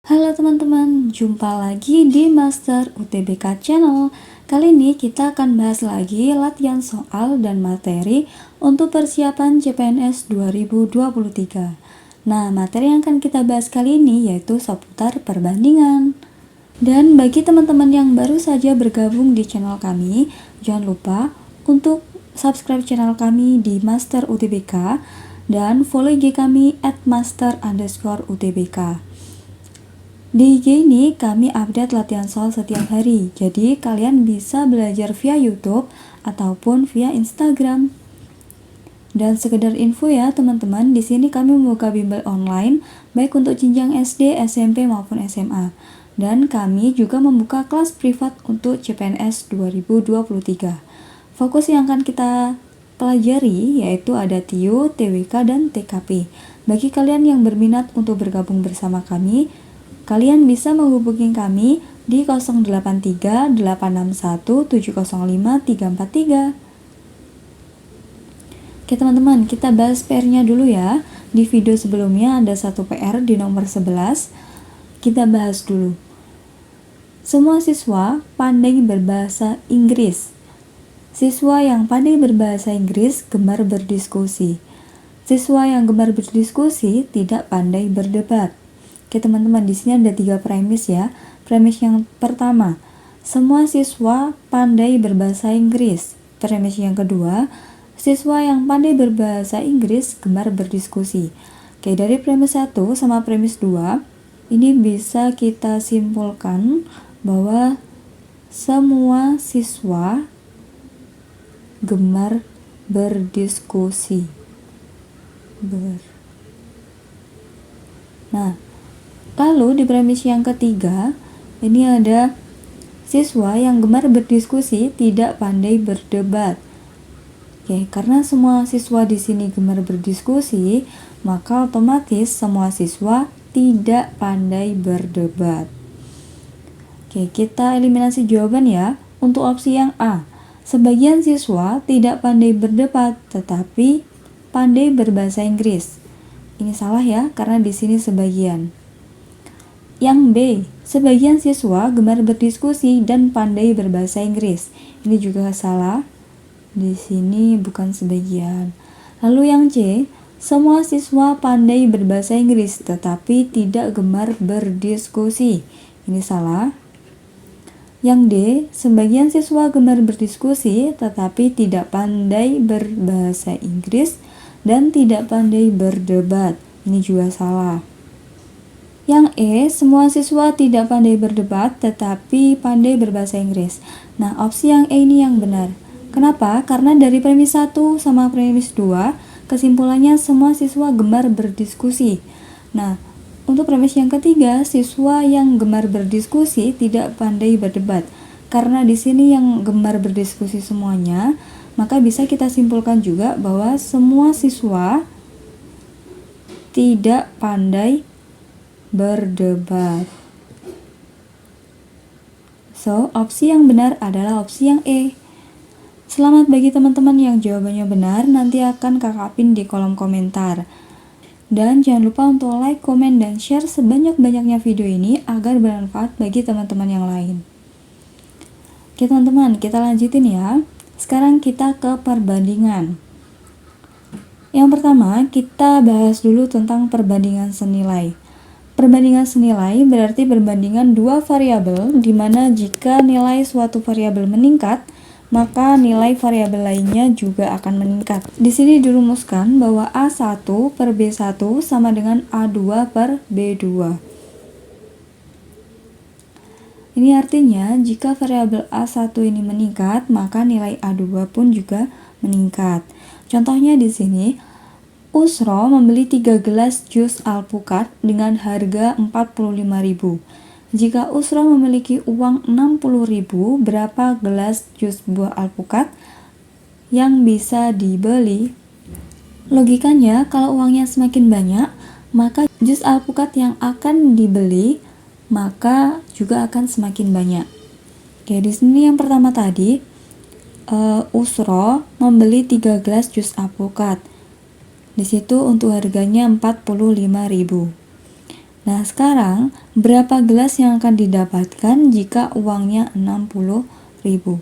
Halo teman-teman, jumpa lagi di Master UTBK Channel. Kali ini kita akan bahas lagi latihan soal dan materi untuk persiapan CPNS 2023. Nah, materi yang akan kita bahas kali ini yaitu seputar perbandingan. Dan bagi teman-teman yang baru saja bergabung di channel kami, jangan lupa untuk subscribe channel kami di Master UTBK dan follow IG kami @master_UTBK. Di IG ini kami update latihan soal setiap hari, jadi kalian bisa belajar via YouTube ataupun via Instagram. Dan sekedar info ya teman-teman, di sini kami membuka bimbel online baik untuk jenjang SD, SMP maupun SMA. Dan kami juga membuka kelas privat untuk CPNS 2023. Fokus yang akan kita pelajari yaitu ada TIO, TWK, dan TKP. Bagi kalian yang berminat untuk bergabung bersama kami, kalian bisa menghubungi kami di 083 861 705 343. Oke teman-teman, kita bahas PR-nya dulu ya. Di video sebelumnya ada satu PR di nomor 11. Kita bahas dulu. Semua siswa pandai berbahasa Inggris. Siswa yang pandai berbahasa Inggris gemar berdiskusi. Siswa yang gemar berdiskusi tidak pandai berdebat. Oke teman-teman, di sini ada 3 premis ya. Premis yang pertama, semua siswa pandai berbahasa Inggris. Premis yang kedua, siswa yang pandai berbahasa Inggris gemar berdiskusi. Oke, dari premis 1 sama premis 2, ini bisa kita simpulkan bahwa semua siswa gemar berdiskusi. Nah, lalu di premis yang ketiga, ini ada siswa yang gemar berdiskusi tidak pandai berdebat. Oke, karena semua siswa di sini gemar berdiskusi, maka otomatis semua siswa tidak pandai berdebat. Oke, kita eliminasi jawaban ya. Untuk opsi yang A, sebagian siswa tidak pandai berdebat tetapi pandai berbahasa Inggris. Ini salah ya, karena di sini sebagian. Yang B, sebagian siswa gemar berdiskusi dan pandai berbahasa Inggris. Ini juga salah. Di sini bukan sebagian. Lalu yang C, semua siswa pandai berbahasa Inggris tetapi tidak gemar berdiskusi. Ini salah. Yang D, sebagian siswa gemar berdiskusi tetapi tidak pandai berbahasa Inggris dan tidak pandai berdebat. Ini juga salah. Yang E, semua siswa tidak pandai berdebat tetapi pandai berbahasa Inggris. Nah, opsi yang E ini yang benar. Kenapa? Karena dari premis 1 sama premis 2, kesimpulannya semua siswa gemar berdiskusi. Nah, untuk premis yang ketiga, siswa yang gemar berdiskusi tidak pandai berdebat. Karena di sini yang gemar berdiskusi semuanya, maka bisa kita simpulkan juga bahwa semua siswa tidak pandai berdebat. So, opsi yang benar adalah opsi yang E. Selamat bagi teman-teman yang jawabannya benar, nanti akan kakak pin di kolom komentar. Dan jangan lupa untuk like, komen, dan share sebanyak-banyaknya video ini agar bermanfaat bagi teman-teman yang lain. Oke teman-teman, kita lanjutin ya. Sekarang kita ke perbandingan. Yang pertama, kita bahas dulu tentang perbandingan senilai. Perbandingan senilai berarti perbandingan dua variabel di mana jika nilai suatu variabel meningkat, maka nilai variabel lainnya juga akan meningkat. Di sini dirumuskan bahwa A1 per B1 sama dengan A2 per B2. Ini artinya jika variabel A1 ini meningkat, maka nilai A2 pun juga meningkat. Contohnya di sini, Usro membeli 3 gelas jus alpukat dengan harga 45.000. Jika Usro memiliki uang 60.000, berapa gelas jus buah alpukat yang bisa dibeli? Logikanya, kalau uangnya semakin banyak, maka jus alpukat yang akan dibeli maka juga akan semakin banyak. Oke, di sini yang pertama tadi, Usro membeli 3 gelas jus alpukat. Di situ untuk harganya 45.000. Nah, sekarang berapa gelas yang akan didapatkan jika uangnya 60.000?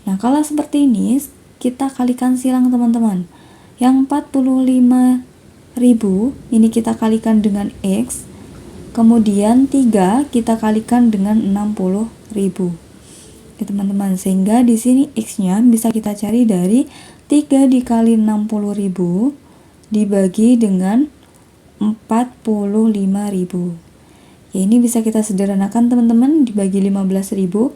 Nah, kalau seperti ini kita kalikan silang teman-teman. Yang 45.000 ini kita kalikan dengan X, kemudian 3 kita kalikan dengan 60.000. Ya teman-teman, sehingga di sini X-nya bisa kita cari dari 3 dikali 60.000 dibagi dengan 45.000. Ya, ini bisa kita sederhanakan teman-teman, dibagi 15.000.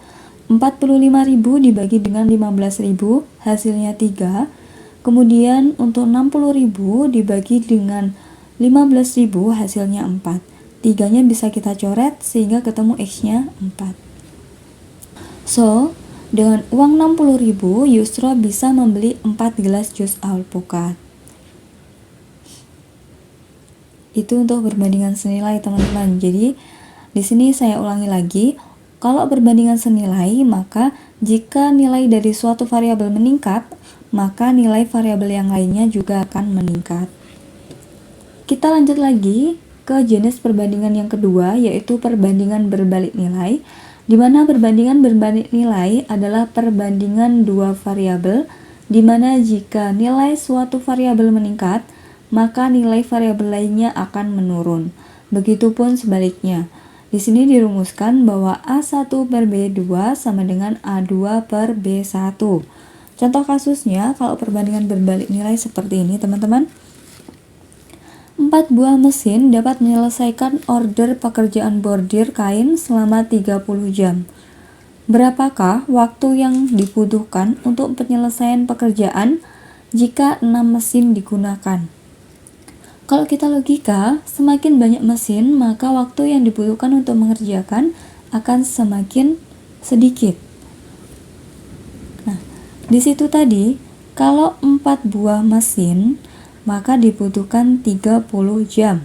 45.000 dibagi dengan 15.000 hasilnya 3. Kemudian untuk 60.000 dibagi dengan 15.000 hasilnya 4. 3-nya bisa kita coret sehingga ketemu X-nya 4. So, dengan uang 60.000 Yusro bisa membeli 4 gelas jus alpukat. Itu untuk perbandingan senilai teman-teman. Jadi di sini saya ulangi lagi, kalau perbandingan senilai maka jika nilai dari suatu variabel meningkat, maka nilai variabel yang lainnya juga akan meningkat. Kita lanjut lagi ke jenis perbandingan yang kedua, yaitu perbandingan berbalik nilai, di mana perbandingan berbalik nilai adalah perbandingan dua variabel, di mana jika nilai suatu variabel meningkat, maka nilai variabel lainnya akan menurun. Begitupun sebaliknya. Di sini dirumuskan bahwa A1 per B2 sama dengan A2 per B1. Contoh kasusnya, kalau perbandingan berbalik nilai seperti ini, teman-teman. 4 buah mesin dapat menyelesaikan order pekerjaan bordir kain selama 30 jam. Berapakah waktu yang dibutuhkan untuk penyelesaian pekerjaan jika 6 mesin digunakan? Kalau kita logika, semakin banyak mesin, maka waktu yang dibutuhkan untuk mengerjakan akan semakin sedikit. Nah, di situ tadi, kalau 4 buah mesin, maka dibutuhkan 30 jam.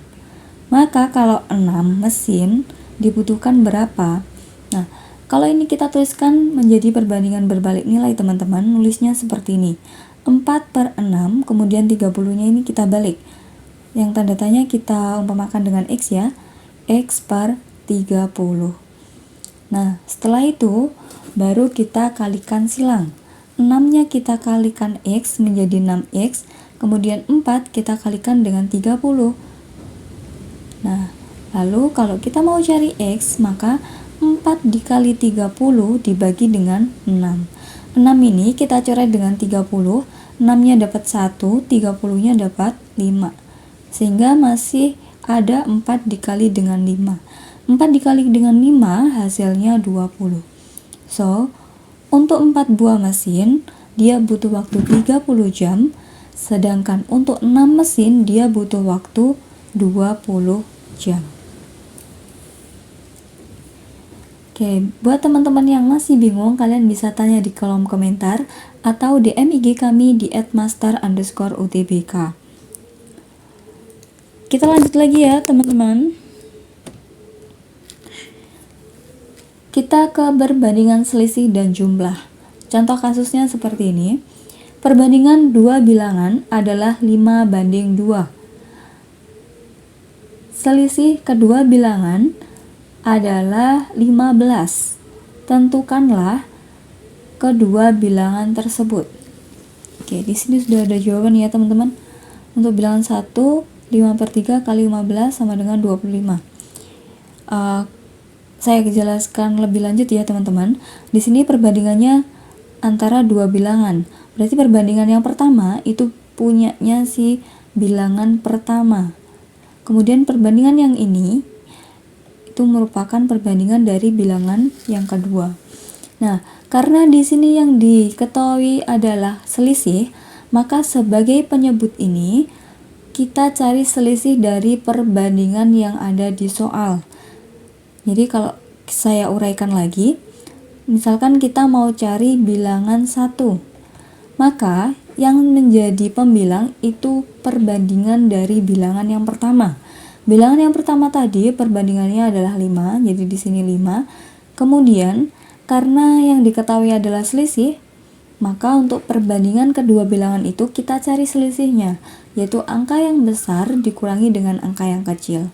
Maka kalau 6 mesin, dibutuhkan berapa? Nah, kalau ini kita tuliskan menjadi perbandingan berbalik nilai teman-teman, nulisnya seperti ini. 4 per 6, kemudian 30-nya ini kita balik. Yang tanda tanya kita umpamakan dengan X ya, X per 30. Nah, setelah itu baru kita kalikan silang. 6-nya kita kalikan X menjadi 6X, kemudian 4 kita kalikan dengan 30. Nah, lalu kalau kita mau cari X, maka 4 dikali 30 dibagi dengan 6. 6 ini kita coret dengan 30, 6-nya dapat 1, 30-nya dapat 5. Sehingga masih ada 4 dikali dengan 5. 4 dikali dengan 5 hasilnya 20. So, untuk 4 buah mesin, dia butuh waktu 30 jam, sedangkan untuk 6 mesin, dia butuh waktu 20 jam. Oke, buat teman-teman yang masih bingung, kalian bisa tanya di kolom komentar atau DM IG kami di @master_utbk. Kita lanjut lagi ya teman-teman. Kita ke perbandingan selisih dan jumlah. Contoh kasusnya seperti ini. Perbandingan dua bilangan adalah 5:2. Selisih kedua bilangan adalah 15. Tentukanlah kedua bilangan tersebut. Oke, di sini sudah ada jawaban ya teman-teman. Untuk bilangan 1, 5/3 kali 15 sama dengan 25. Saya jelaskan lebih lanjut ya teman-teman. Di sini perbandingannya antara dua bilangan. Berarti perbandingan yang pertama itu punyanya si bilangan pertama. Kemudian perbandingan yang ini itu merupakan perbandingan dari bilangan yang kedua. Nah, karena di sini yang diketahui adalah selisih, maka sebagai penyebut ini kita cari selisih dari perbandingan yang ada di soal. Jadi kalau saya uraikan lagi, misalkan kita mau cari bilangan 1, maka yang menjadi pembilang itu perbandingan dari bilangan yang pertama. Bilangan yang pertama tadi perbandingannya adalah 5, jadi di sini 5. Kemudian karena yang diketahui adalah selisih, maka untuk perbandingan kedua bilangan itu kita cari selisihnya, yaitu angka yang besar dikurangi dengan angka yang kecil.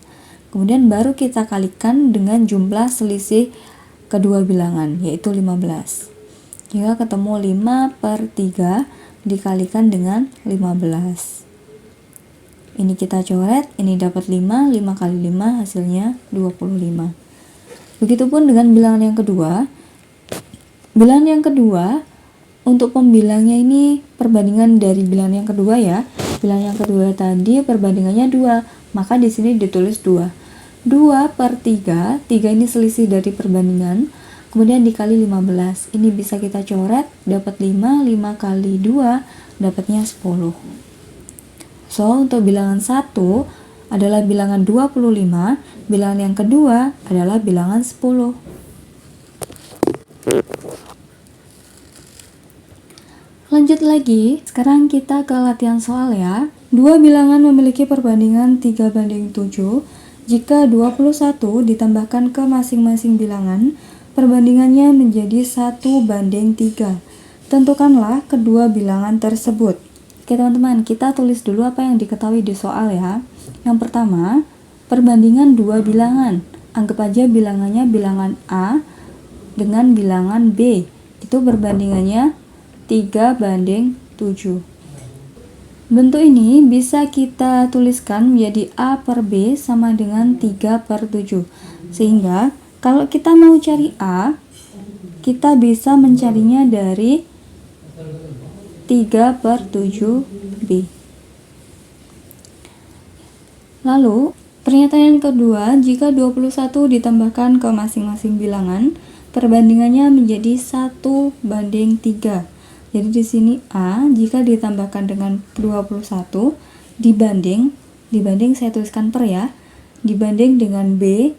Kemudian baru kita kalikan dengan jumlah selisih kedua bilangan, yaitu 15. Jika ketemu 5/3 dikalikan dengan 15. Ini kita coret, ini dapat 5, 5 kali 5 hasilnya 25. Begitupun dengan bilangan yang kedua. Bilangan yang kedua, untuk pembilangnya ini perbandingan dari bilangan yang kedua ya. Bilangan yang kedua tadi perbandingannya 2, maka di sini ditulis 2. 2/3, 3 ini selisih dari perbandingan, kemudian dikali 15. Ini bisa kita coret, dapat 5, 5 kali 2 dapatnya 10. So, untuk bilangan 1 adalah bilangan 25, bilangan yang kedua adalah bilangan 10. Lanjut lagi, sekarang kita ke latihan soal ya. Dua bilangan memiliki perbandingan 3/7. Jika 21 ditambahkan ke masing-masing bilangan, perbandingannya menjadi 1/3. Tentukanlah kedua bilangan tersebut. Oke teman-teman, kita tulis dulu apa yang diketahui di soal ya. Yang pertama, perbandingan dua bilangan. Anggap aja bilangannya bilangan A dengan bilangan B. Itu perbandingannya 3/7. Bentuk ini bisa kita tuliskan menjadi A/B sama dengan 3/7. Sehingga kalau kita mau cari A, kita bisa mencarinya dari 3/7B. Lalu, pernyataan yang kedua, jika 21 ditambahkan ke masing-masing bilangan, perbandingannya menjadi 1/3. Jadi di sini A jika ditambahkan dengan 21 dibanding saya tuliskan per ya, dibanding dengan B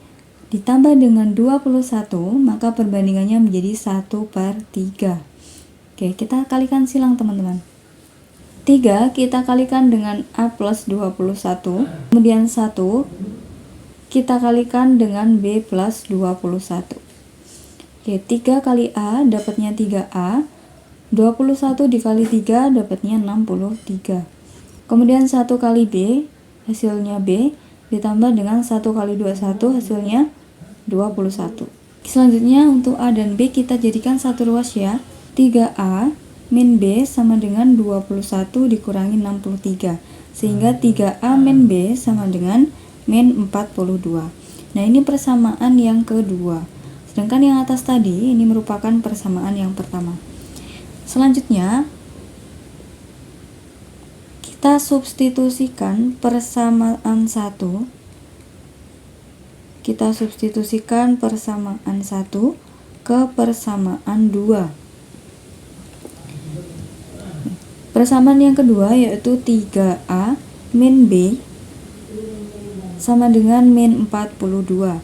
ditambah dengan 21, maka perbandingannya menjadi 1/3. Oke, kita kalikan silang teman-teman. 3 kita kalikan dengan A plus 21, kemudian 1 kita kalikan dengan B plus 21. Oke, 3 kali A dapatnya 3A, 21 dikali 3 dapatnya 63. Kemudian 1 kali B, hasilnya B, ditambah dengan 1 kali 21, hasilnya 21. Selanjutnya untuk A dan B kita jadikan satu ruas ya. 3A min B sama dengan 21 dikurangi 63. Sehingga 3A min B sama dengan min 42. Nah ini persamaan yang kedua. Sedangkan yang atas tadi ini merupakan persamaan yang pertama. Selanjutnya kita substitusikan persamaan 1. Kita substitusikan persamaan 1 ke persamaan 2. Persamaan yang kedua yaitu 3A min B sama dengan min 42.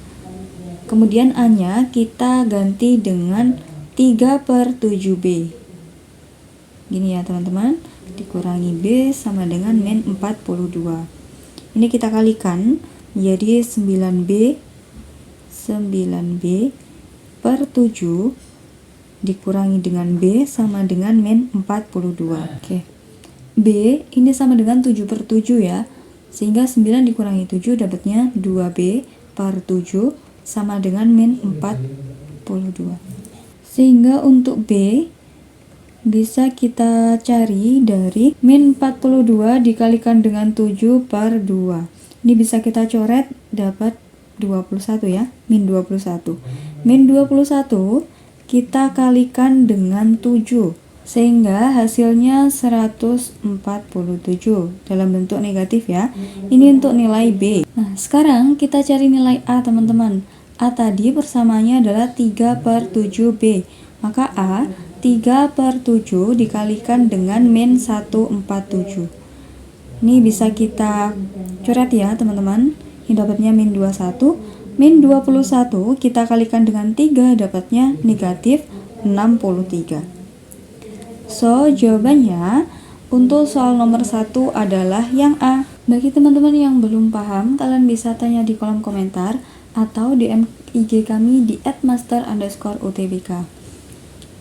Kemudian A-nya kita ganti dengan 3/7B. Gini ya teman-teman, dikurangi B sama dengan min 42. Ini kita kalikan jadi 9B per 7 dikurangi dengan B sama dengan min 42. Oke. B ini sama dengan 7/7 ya. Sehingga 9 dikurangi 7 dapatnya 2B per 7 sama dengan min 42. Sehingga untuk B bisa kita cari dari min 42 dikalikan dengan 7/2. Ini bisa kita coret dapat 21 ya, min 21. Min 21 kita kalikan dengan 7 sehingga hasilnya 147 dalam bentuk negatif ya. Ini untuk nilai B. Nah sekarang kita cari nilai A teman-teman. A tadi persamaannya adalah 3/7B, maka A 3/7 dikalikan dengan min 147. Ini bisa kita coret ya teman-teman. Ini dapatnya min 21. Min 21 kita kalikan dengan 3 dapatnya negatif 63. So, jawabannya untuk soal nomor 1 adalah yang A. Bagi teman-teman yang belum paham, kalian bisa tanya di kolom komentar atau DM IG kami di @master_utbk.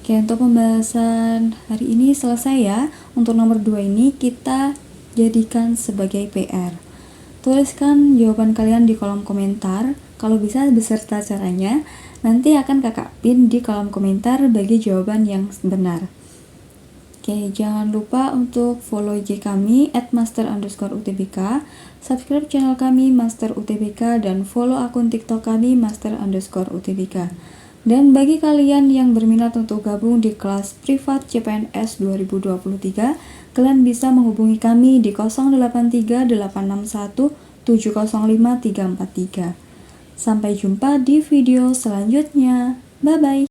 Oke, untuk pembahasan hari ini selesai ya. Untuk nomor 2 ini kita jadikan sebagai PR. Tuliskan jawaban kalian di kolom komentar, kalau bisa beserta caranya. Nanti akan kakak pin di kolom komentar bagi jawaban yang benar. Oke, jangan lupa untuk follow IG kami @master_utbk, subscribe channel kami Master UTBK, dan follow akun TikTok kami Master_UTBK. Dan bagi kalian yang berminat untuk gabung di kelas privat CPNS 2023, kalian bisa menghubungi kami di 083861705343. Sampai jumpa di video selanjutnya. Bye-bye.